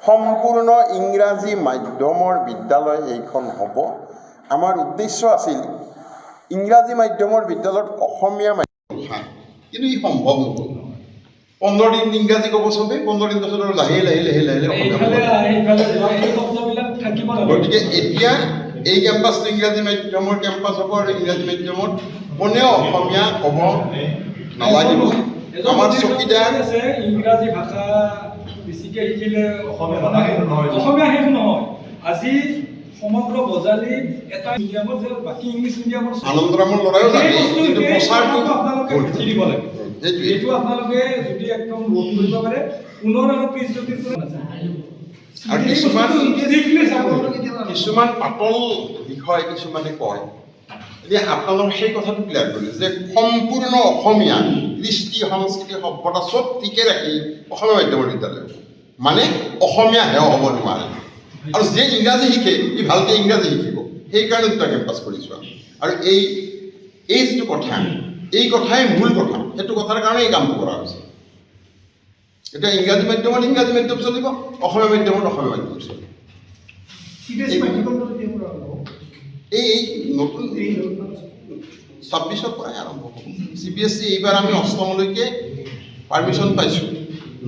সম্পূৰ্ণ ইংৰাজী মাধ্যমৰ বিদ্যালয় এইখন হ'ব। আমাৰ উদ্দেশ্য আছিল ইংৰাজী মাধ্যমৰ বিদ্যালয়ত অসমীয়া মাধ্যম, কিন্তু ই সম্ভৱ নহ'ল। 15 দিন ইংৰাজী ক'ব চবে, 15 দিন পাছত আৰু লাহে লাহে গতিকে এতিয়া এই কেম্পাছটো ইংৰাজী মাধ্যমৰ কেম্পাছ হ'ব আৰু ইংৰাজী মাধ্যমত কোনেও অসমীয়া ক'ব নালাগিব। আমাৰ চকীদাৰ ইংৰাজী ভাষা বেছিকৈ শিকিলে অসমীয়া শেষ নহয়। আজি সমগ্ৰ বজালী এটা মিডিয়ামত যে বাকী ইংলিছ মিডিয়ামৰ আনন্দৰামৰ ল'ৰাইও জানে, কিন্তু প্ৰচাৰটো আপোনালোকে বুজি দিব লাগে। এইটো আপোনালোকে যদি একদম ৰোধ কৰিব পাৰে, পুনৰ আৰু পিছ যদি আৰু কিছুমান পাতল বিষয় কিছুমানে কয়। এতিয়া আপোনালোক সেই কথাটো ক্লিয়াৰ কৰিলে যে সম্পূৰ্ণ অসমীয়া কৃষ্টি সংস্কৃতি সভ্যতা চব ঠিকে ৰাখি অসমীয়া মাধ্যমৰ বিদ্যালয় মানে অসমীয়া হেও হ'ব নোৱাৰে। আৰু যে ইংৰাজী শিকে ই ভালকৈ ইংৰাজী শিকিব, সেইকাৰণে দুটা কেম্পাছ কৰিছোঁ আমি। আৰু এই যিটো কথা, এই কথাই মূল কথা, সেইটো কথাৰ কাৰণে এই কামটো কৰা হৈছে। এতিয়া ইংৰাজী মাধ্যমত ইংৰাজী মাধ্যম চলিব, অসমীয়া মাধ্যমত অসমীয়া মাধ্যম চলিব। এই নতুন 26ৰ পৰাই আৰম্ভ হ'ব। CBSE এইবাৰ আমি 8মলৈকে পাৰ্মিশ্যন পাইছোঁ।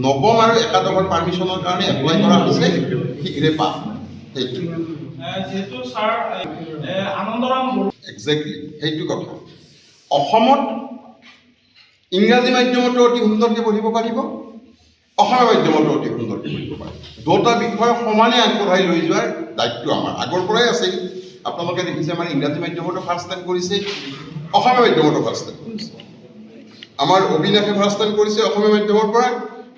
9ম আৰু একাদশৰ পাৰ্মিশ্যনৰ কাৰণে এপ্লাই কৰা হৈছে, শীঘ্ৰে পাম। সেইটো একজেক্টলি সেইটো কথা। অসমত ইংৰাজী মাধ্যমতো অতি সুন্দৰকৈ পঢ়িব পাৰিব, অসমীয়া মাধ্যমতো অতি সুন্দৰকৈ পঢ়িব পাৰিব। দুটা বিষয় সমানে আগবঢ়াই লৈ যোৱাৰ দায়িত্ব আমাৰ আগৰ পৰাই আছিল। আপোনালোকে দেখিছে আমাৰ ইংৰাজী মাধ্যমতো ফাৰ্ষ্ট টাইম কৰিছে, অসমীয়া মাধ্যমতো ফাৰ্ষ্ট টাইম কৰিছে। আমাৰ অবিনাশে ফাৰ্ষ্ট টাইম কৰিছে অসমীয়া মাধ্যমৰ পৰা,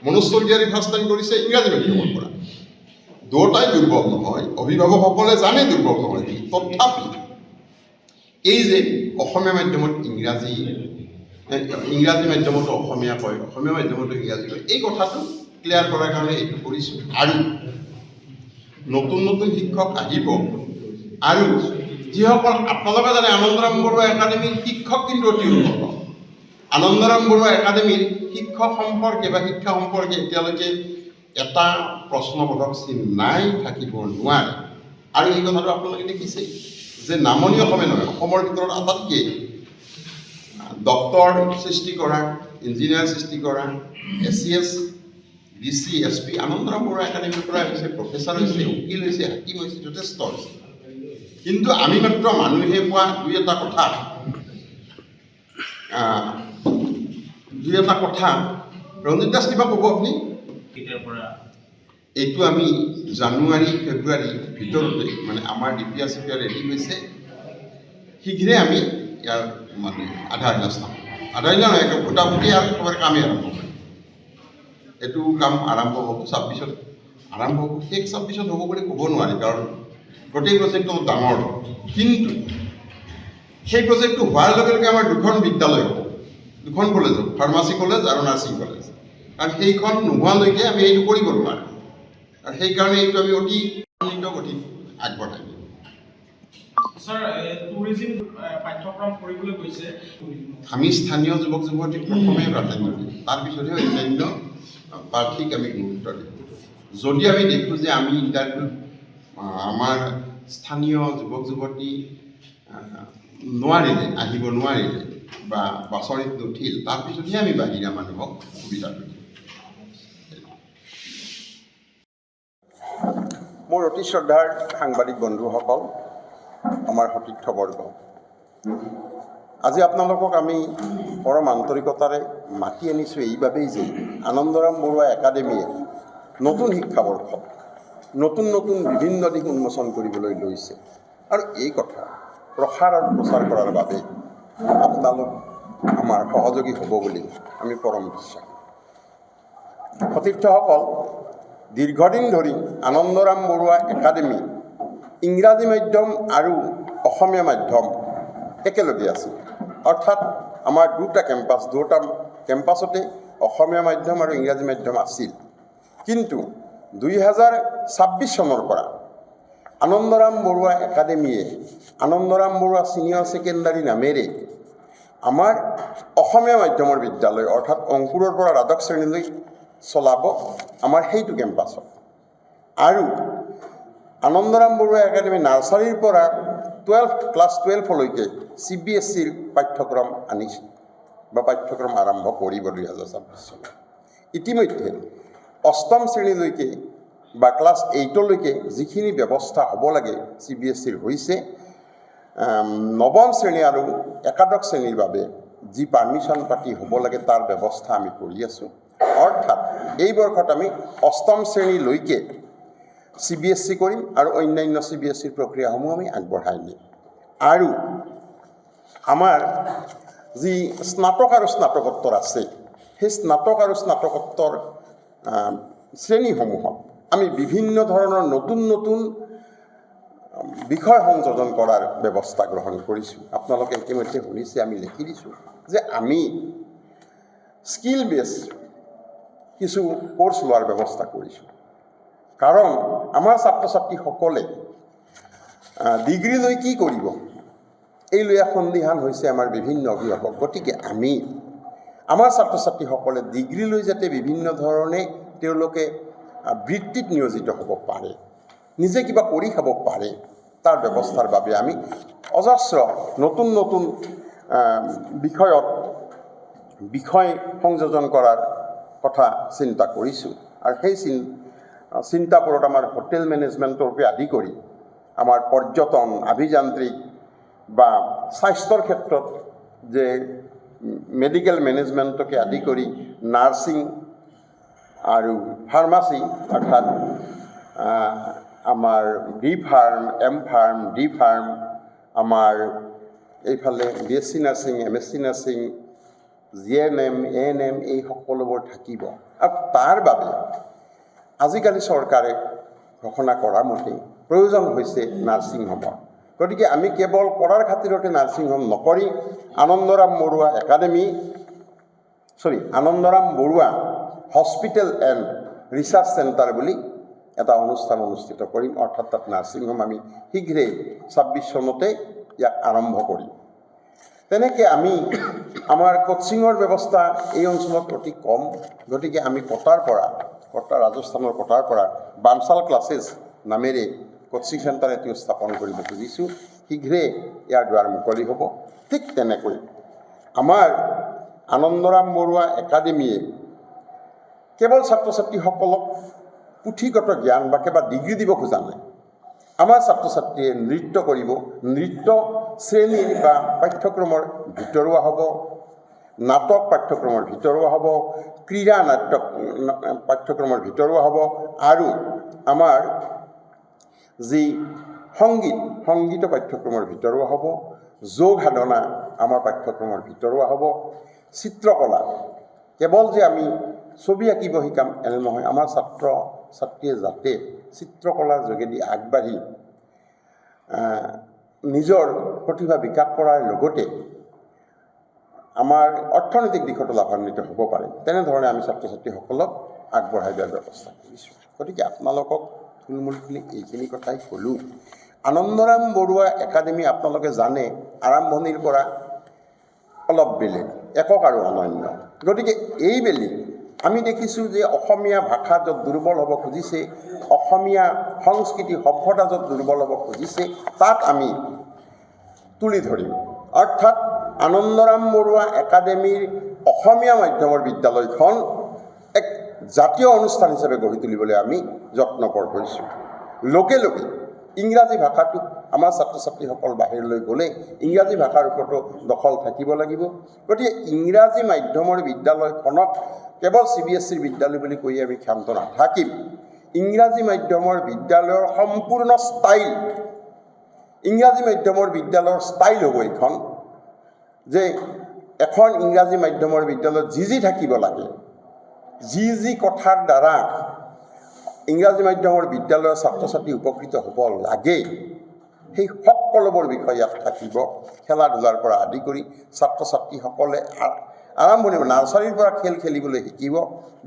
মনোজ চৌধুৰীয়ে ফাৰ্ষ্ট টাইম কৰিছে ইংৰাজী মাধ্যমৰ পৰা। দুয়োটাই দুৰ্বল নহয়, অভিভাৱকসকলে জানে দুৰ্বল নহয়। তথাপি এই যে অসমীয়া মাধ্যমত ইংৰাজী মাধ্যমতো অসমীয়া কয়, অসমীয়া মাধ্যমতো ইংৰাজী কয়, এই কথাটো ক্লিয়াৰ কৰাৰ কাৰণে এইটো কৰিছোঁ। আৰু নতুন নতুন শিক্ষক আহিব। আৰু যিসকল আপোনালোকে জানে আনন্দৰাম বৰুৱা একাডেমীৰ শিক্ষক কিন্তু অতি উন্নত। আনন্দৰাম বৰুৱা একাডেমীৰ শিক্ষক সম্পৰ্কে বা শিক্ষা সম্পৰ্কে এতিয়ালৈকে এটা প্ৰশ্নবোধক চিন নাই, থাকিব নোৱাৰে। আৰু এই কথাটো আপোনালোকে দেখিছে যে নামনি অসমে নহয়, অসমৰ ভিতৰত আটাইতকৈ ডক্তৰ সৃষ্টি কৰা, ইঞ্জিনিয়াৰ সৃষ্টি কৰা, ACS, DC, SP Anandaram Barua একাডেমীৰ পৰা হৈছে, প্ৰফেচাৰ হৈছে, উকিল হৈছে, হাকিম হৈছে, যথেষ্ট হৈছে। কিন্তু আমি মাত্ৰ মানুহে কোৱা দুই এটা কথা ৰঞ্জিত দাস কিবা ক'ব আপুনি? এইটো আমি জানুৱাৰী ফেব্ৰুৱাৰী ভিতৰতে মানে আমাৰ DPR ৰেডি হৈছে, শীঘ্ৰে আমি ইয়াৰ মানে আধাৰশিলা স্থাপন, আধাৰশিলা নহয়, ভোটাভুটি আৰু একেবাৰে কামেই আৰম্ভ কৰিম। এইটো কাম আৰম্ভ হ'ব 26ত আৰম্ভ হ'ব। শেষ 26ত হ'ব বুলি ক'ব নোৱাৰি, কাৰণ গোটেই প্ৰজেক্টটো ডাঙৰ। কিন্তু সেই প্ৰজেক্টটো হোৱাৰ লগে লগে আমাৰ দুখন বিদ্যালয় হ'ব, দুখন কলেজ হ'ব, ফাৰ্মাচী কলেজ আৰু নাৰ্ছিং কলেজ। কাৰণ সেইখন নোহোৱালৈকে আমি এইটো কৰিব নোৱাৰোঁ। আৰু সেইকাৰণে এইটো আমি অতি গতিত আগবঢ়াই দিম। আমি স্থানীয় যুৱক যুৱতীক প্ৰথমে প্ৰাধান্য দিম, তাৰপিছতহে অন্যান্য প্ৰাৰ্থীক আমি গুৰুত্ব দিম। যদি আমি দেখোঁ যে আমি ইণ্টাৰভিউত আমাৰ স্থানীয় যুৱক যুৱতী আহিব নোৱাৰিলে বা বাছনিত নুঠিল, তাৰপিছতহে আমি বাহিৰা মানুহক সুবিধাটো দিম। মোৰ অতি শ্ৰদ্ধাৰ সাংবাদিক বন্ধুসকল, আমাৰ সতীৰ্থবৰ্গ, আজি আপোনালোকক আমি পৰম আন্তৰিকতাৰে মাতি আনিছোঁ এইবাবেই যে আনন্দৰাম বৰুৱা একাডেমীয়ে নতুন শিক্ষাবৰ্ষত নতুন নতুন বিভিন্ন দিশ উন্মোচন কৰিবলৈ লৈছে। আৰু এই কথা প্ৰসাৰ আৰু প্ৰচাৰ কৰাৰ বাবে আপোনালোক আমাৰ সহযোগী হ'ব বুলি আমি পৰম বিশ্বাস। সতীৰ্থসকল, দীৰ্ঘদিন ধৰি আনন্দৰাম বৰুৱা একাডেমী ইংৰাজী মাধ্যম আৰু অসমীয়া মাধ্যম একেলগে আছিল। অৰ্থাৎ আমাৰ দুটা কেম্পাছতে অসমীয়া মাধ্যম আৰু ইংৰাজী মাধ্যম আছিল। কিন্তু 2026 চনৰ পৰা আনন্দৰাম বৰুৱা একাডেমীয়ে আনন্দৰাম বৰুৱা ছিনিয়ৰ ছেকেণ্ডাৰী নামেৰে আমাৰ অসমীয়া মাধ্যমৰ বিদ্যালয় অৰ্থাৎ অংকুৰৰ পৰা দ্বাদশ শ্ৰেণীলৈ চলাব আমাৰ সেইটো কেম্পাছত। আৰু আনন্দৰাম বৰুৱা একাডেমি নাৰ্চাৰীৰ পৰা ক্লাছ 12লৈকে CBSEৰ পাঠ্যক্ৰম আনিছে বা পাঠ্যক্ৰম আৰম্ভ কৰিব 2026 চনত। ইতিমধ্যে 8ম শ্ৰেণীলৈকে বা ক্লাছ 8লৈকে যিখিনি ব্যৱস্থা হ'ব লাগে CBSEৰ হৈছে। 9ম শ্ৰেণী আৰু একাদশ শ্ৰেণীৰ বাবে যি পাৰ্মিশ্যন পাতি হ'ব লাগে তাৰ ব্যৱস্থা আমি কৰি আছোঁ। অৰ্থাৎ এই বৰ্ষত আমি 8ম শ্ৰেণীলৈকে CBSE কৰিম আৰু অন্যান্য CBSEৰ প্ৰক্ৰিয়াসমূহ আমি আগবঢ়াই নিম। আৰু আমাৰ যি স্নাতক আৰু স্নাতকোত্তৰ আছে সেই স্নাতক আৰু স্নাতকোত্তৰ শ্ৰেণীসমূহত আমি বিভিন্ন ধৰণৰ নতুন নতুন বিষয় সংযোজন কৰাৰ ব্যৱস্থা গ্ৰহণ কৰিছোঁ। আপোনালোকে ইতিমধ্যে শুনিছে, আমি লিখি দিছোঁ যে আমি স্কিল বেছ কিছু কোৰ্চ লোৱাৰ ব্যৱস্থা কৰিছোঁ। কাৰণ আমাৰ ছাত্ৰ ছাত্ৰীসকলে ডিগ্ৰী লৈ কি কৰিব এই লৈ সন্দিহান হৈছে আমাৰ বিভিন্ন অভিভাৱক। গতিকে আমি আমাৰ ছাত্ৰ ছাত্ৰীসকলে ডিগ্ৰী লৈ যাতে বিভিন্ন ধৰণে তেওঁলোকে বৃত্তিত নিয়োজিত হ'ব পাৰে, নিজে কিবা কৰি খাব পাৰে, তাৰ ব্যৱস্থাৰ বাবে আমি অজস্ৰ নতুন নতুন বিষয় সংযোজন কৰাৰ কথা চিন্তা কৰিছোঁ। আৰু সেই চিন্তাবোৰত আমাৰ হোটেল মেনেজমেণ্টৰ পৰা আদি কৰি আমাৰ পৰ্যটন, অভিযান্ত্ৰিক বা স্বাস্থ্যৰ ক্ষেত্ৰত যে মেডিকেল মেনেজমেণ্টকে আদি কৰি নাৰ্ছিং আৰু ফাৰ্মাচী অৰ্থাৎ আমাৰ B pharm, M pharm, D pharm, আমাৰ এইফালে BSc nursing, MSc nursing, GNM, ANM এই সকলোবোৰ থাকিব। আৰু তাৰ বাবে আজিকালি চৰকাৰে ঘোষণা কৰা মতে প্ৰয়োজন হৈছে নাৰ্ছিং হোমৰ। গতিকে আমি কেৱল কৰাৰ খাতিৰতে নাৰ্ছিং হোম নকৰি Anandaram Barua hospital and research centre বুলি এটা অনুষ্ঠান অনুষ্ঠিত কৰিম। অৰ্থাৎ তাত নাৰ্ছিং হোম আমি শীঘ্ৰেই 26 চনতে ইয়াক আৰম্ভ কৰিম। তেনেকৈ আমি আমাৰ কোচিঙৰ ব্যৱস্থা এই অঞ্চলত অতি কম। গতিকে আমি ৰাজস্থানৰ কটাৰ পৰা বানচাল ক্লাছেছ নামেৰে কোচিং চেণ্টাৰ এটি স্থাপন কৰিব খুজিছোঁ। শীঘ্ৰে ইয়াৰ দুৱাৰ মুকলি হ'ব। ঠিক তেনেকৈ আমাৰ আনন্দৰাম বৰুৱা একাডেমীয়ে কেৱল ছাত্ৰ ছাত্ৰীসকলক পুথিগত জ্ঞান বা কিবা ডিগ্ৰী দিব খোজা নাই। আমাৰ ছাত্ৰ ছাত্ৰীয়ে নৃত্য কৰিব, নৃত্য শ্ৰেণীৰ বা পাঠ্যক্ৰমৰ ভিতৰুৱা হ'ব, নাটক পাঠ্যক্ৰমৰ ভিতৰুৱা হ'ব, ক্ৰীড়া নাটক পাঠ্যক্ৰমৰ ভিতৰুৱা হ'ব, আৰু আমাৰ যি সংগীত পাঠ্যক্ৰমৰ ভিতৰুৱা হ'ব, যোগ সাধনা আমাৰ পাঠ্যক্ৰমৰ ভিতৰুৱা হ'ব, চিত্ৰকলা কেৱল যে আমি ছবি আঁকিব শিকাম এনে নহয়। আমাৰ ছাত্ৰ ছাত্ৰীয়ে যাতে চিত্ৰকলাৰ যোগেদি আগবাঢ়ি নিজৰ প্ৰতিভা বিকাশ কৰাৰ লগতে আমাৰ অৰ্থনৈতিক দিশতো লাভান্বিত হ'ব পাৰে, তেনেধৰণে আমি ছাত্ৰ ছাত্ৰীসকলক আগবঢ়াই দিয়াৰ ব্যৱস্থা কৰিছোঁ। গতিকে আপোনালোকক থুলমূলখিনি এইখিনি কথাই ক'লোঁ। আনন্দৰাম বৰুৱা একাডেমি আপোনালোকে জানে আৰম্ভণিৰ পৰা অলপ বেলেগ, একক আৰু অনন্য। গতিকে এইবেলি আমি দেখিছোঁ যে অসমীয়া ভাষা য'ত দুৰ্বল হ'ব খুজিছে, অসমীয়া সংস্কৃতি সভ্যতা য'ত দুৰ্বল হ'ব খুজিছে, তাক আমি তুলি ধৰিম। অৰ্থাৎ আনন্দৰাম বৰুৱা একাডেমীৰ অসমীয়া মাধ্যমৰ বিদ্যালয়খন এক জাতীয় অনুষ্ঠান হিচাপে গঢ়ি তুলিবলৈ আমি যত্নপৰ হৈছোঁ। লগে লগে ইংৰাজী ভাষাটোক আমাৰ ছাত্ৰ ছাত্ৰীসকল বাহিৰলৈ গ'লে ইংৰাজী ভাষাৰ ওপৰতো দখল থাকিব লাগিব। গতিকে ইংৰাজী মাধ্যমৰ বিদ্যালয়খনক কেৱল CBSEৰ বিদ্যালয় বুলি কৈ আমি ক্ষান্ত নাথাকিম। ইংৰাজী মাধ্যমৰ বিদ্যালয়ৰ সম্পূৰ্ণ ষ্টাইল, ইংৰাজী মাধ্যমৰ বিদ্যালয়ৰ ষ্টাইল হ'ব এইখন, যে এখন ইংৰাজী মাধ্যমৰ বিদ্যালয়ত যি থাকিব লাগে, যি কথাৰ দ্বাৰা ইংৰাজী মাধ্যমৰ বিদ্যালয়ৰ ছাত্ৰ ছাত্ৰী উপকৃত হ'ব লাগে, সেই সকলোবোৰ বিষয় ইয়াত থাকিব। খেলা ধূলাৰ পৰা আদি কৰি ছাত্ৰ ছাত্ৰীসকলে আৰম্ভণি নাৰ্চাৰীৰ পৰা খেল খেলিবলৈ শিকিব।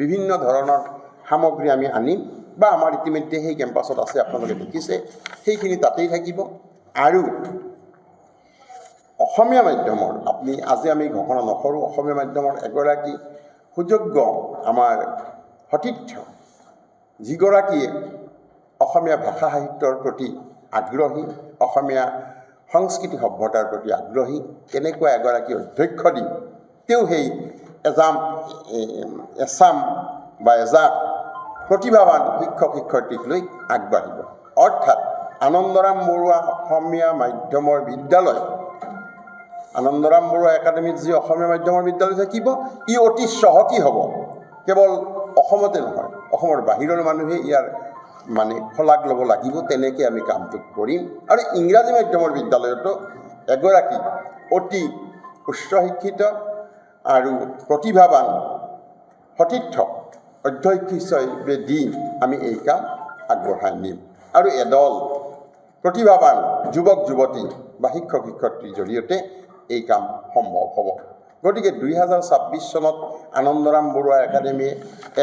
বিভিন্ন ধৰণৰ সামগ্ৰী আমি আনিম বা আমাৰ ইতিমধ্যে সেই কেম্পাছত আছে, আপোনালোকে দেখিছে, সেইখিনি তাতেই থাকিব। আৰু অসমীয়া মাধ্যমৰ আজি আমি ঘোষণা নকৰোঁ, অসমীয়া মাধ্যমৰ এগৰাকী সুযোগ্য আমাৰ সতীৰ্থ যিগৰাকীয়ে অসমীয়া ভাষা সাহিত্যৰ প্ৰতি আগ্ৰহী, অসমীয়া সংস্কৃতি সভ্যতাৰ প্ৰতি আগ্ৰহী, কেনেকুৱা এগৰাকী অধ্যক্ষ দি তেওঁ সেই এচাম বা এজাক প্ৰতিভাৱান শিক্ষক শিক্ষয়িত্ৰীক লৈ আগবাঢ়িব। অৰ্থাৎ আনন্দৰাম বৰুৱা অসমীয়া মাধ্যমৰ বিদ্যালয়, আনন্দৰাম বৰুৱা একাডেমীত যি অসমীয়া মাধ্যমৰ বিদ্যালয় থাকিব, ই অতি চহকী হ'ব। কেৱল অসমতে নহয়, অসমৰ বাহিৰৰ মানুহে ইয়াৰ শলাগ ল'ব লাগিব। তেনেকৈ আমি কামটো কৰিম। আৰু ইংৰাজী মাধ্যমৰ বিদ্যালয়তো এগৰাকী অতি উচ্চ শিক্ষিত আৰু প্ৰতিভাৱান সতীৰ্থ অধ্যক্ষ হিচাপে দি আমি এই কাম আগবঢ়াই নিম। আৰু এদল প্ৰতিভাৱান যুৱক যুৱতী বা শিক্ষক শিক্ষয়িত্ৰীৰ জৰিয়তে এই কাম সম্ভৱ হ'ব। গতিকে 2026 চনত আনন্দৰাম বৰুৱা একাডেমীয়ে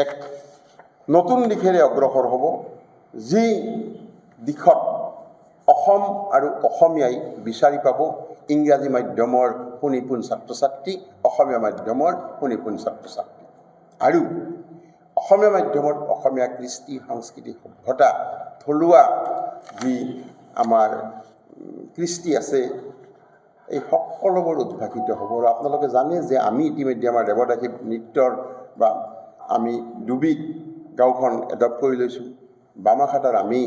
এক নতুন দিশেৰে অগ্ৰসৰ হ'ব, যি দিশত অসম আৰু অসমীয়াই বিচাৰি পাব ইংৰাজী মাধ্যমৰ সুনিপুণ ছাত্ৰ ছাত্ৰী, অসমীয়া মাধ্যমৰ সুনিপুণ ছাত্ৰ ছাত্ৰী। আৰু অসমীয়া মাধ্যমত অসমীয়া কৃষ্টি সংস্কৃতি সভ্যতা থলুৱা যি আমাৰ কৃষ্টি আছে, এই সকলোবোৰ উদ্ভাসিত হ'ব। আৰু আপোনালোকে জানে যে আমি ইতিমধ্যে আমাৰ দেৱদাসী নৃত্যৰ বা আমি ডুবিত গাঁওখন এডপ্ট কৰি লৈছোঁ। বামাখাটাৰ আমি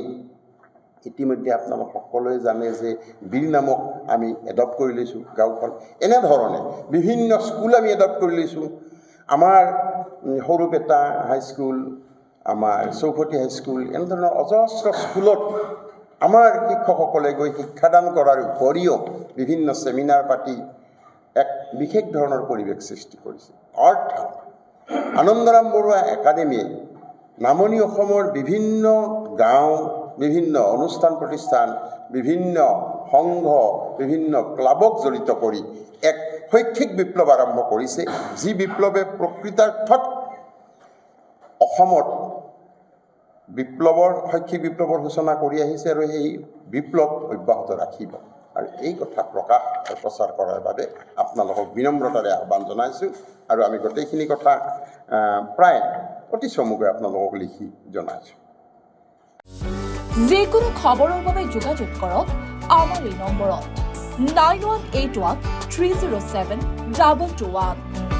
ইতিমধ্যে আপোনালোক সকলোৱে জানে যে বীৰ নামক আমি এডপ্ট কৰি লৈছোঁ গাঁওখন। এনেধৰণে বিভিন্ন স্কুল আমি এডপ্ট কৰি লৈছোঁ। আমাৰ সৰুপেটা হাইস্কুল, আমাৰ চৌখটি হাইস্কুল, এনেধৰণৰ অজস্ৰ স্কুলত আমাৰ শিক্ষকসকলে গৈ শিক্ষাদান কৰাৰ উপৰিও বিভিন্ন ছেমিনাৰ পাতি এক বিশেষ ধৰণৰ পৰিৱেশ সৃষ্টি কৰিছে। অৰ্থাৎ আনন্দৰাম বৰুৱা একাডেমীয়ে নামনি অসমৰ বিভিন্ন গাঁও, বিভিন্ন অনুষ্ঠান প্ৰতিষ্ঠান, বিভিন্ন সংঘ, বিভিন্ন ক্লাবক জড়িত কৰি এক শৈক্ষিক বিপ্লৱ আৰম্ভ কৰিছে, যি বিপ্লৱে প্ৰকৃতাৰ্থত অসমত শৈক্ষিক বিপ্লৱৰ সূচনা কৰি আহিছে আৰু সেই বিপ্লৱ অব্যাহত ৰাখিব। আৰু এই কথা প্ৰকাশ আৰু প্ৰচাৰ কৰাৰ বাবে আপোনালোকক বিনম্ৰতাৰে আহ্বান জনাইছোঁ। আৰু আমি গোটেইখিনি কথা প্ৰায় অতি চমুকৈ আপোনালোকক লিখি জনাইছোঁ। যিকোনো খবৰৰ বাবে যোগাযোগ কৰক আমাৰ এই নম্বৰত 9181 307 221।